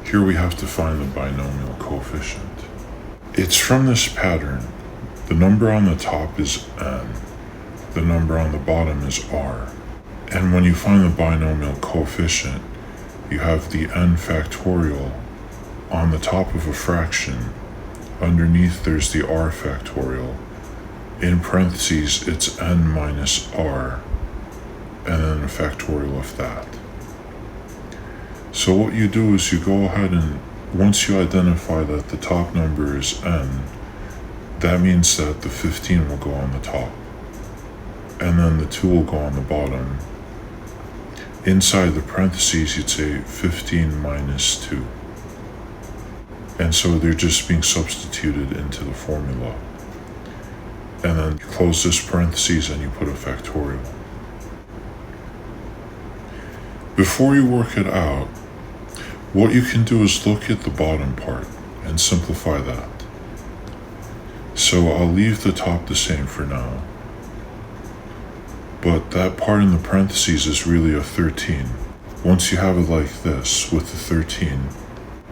Here we have to find the binomial coefficient. It's from this pattern. The number on the top is n. The number on the bottom is r. And when you find the binomial coefficient, you have the n factorial on the top of a fraction. Underneath there's the r factorial. In parentheses, it's n minus r, and then a factorial of that. So what you do is you go ahead and once you identify that the top number is n, that means that the 15 will go on the top, and then the 2 will go on the bottom. Inside the parentheses, you'd say 15 minus 2. And so they're just being substituted into the formula. And then you close this parentheses and you put a factorial. Before you work it out, what you can do is look at the bottom part and simplify that. So I'll leave the top the same for now. But that part in the parentheses is really a 13. Once you have it like this with the 13,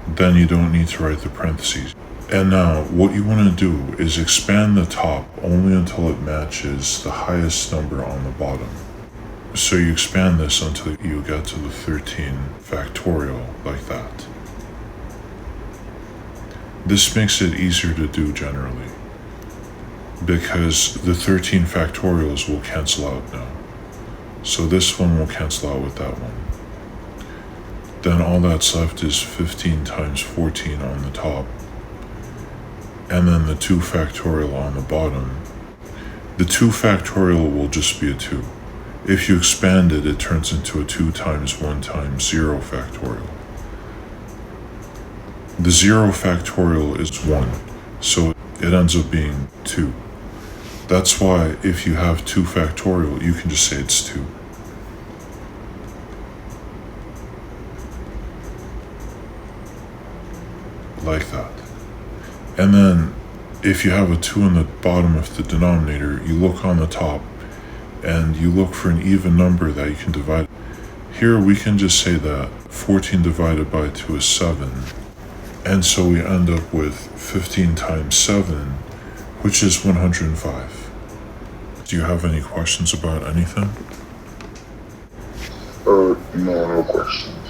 then you don't need to write the parentheses. And now what you want to do is expand the top only until it matches the highest number on the bottom. So you expand this until you get to the 13 factorial, like that. This makes it easier to do generally, because the 13 factorials will cancel out now. So this one will cancel out with that one. Then all that's left is 15 times 14 on the top, and then the 2 factorial on the bottom. The 2 factorial will just be a 2. If you expand it, it turns into a 2 times 1 times 0 factorial. The 0 factorial is 1, so it ends up being 2. That's why if you have 2 factorial, you can just say it's 2. Like that. And then if you have a 2 in the bottom of the denominator, you look on the top and you look for an even number that you can divide. Here we can just say that 14 divided by 2 is 7. And so we end up with 15 times 7, which is 105. Do you have any questions about anything? No questions.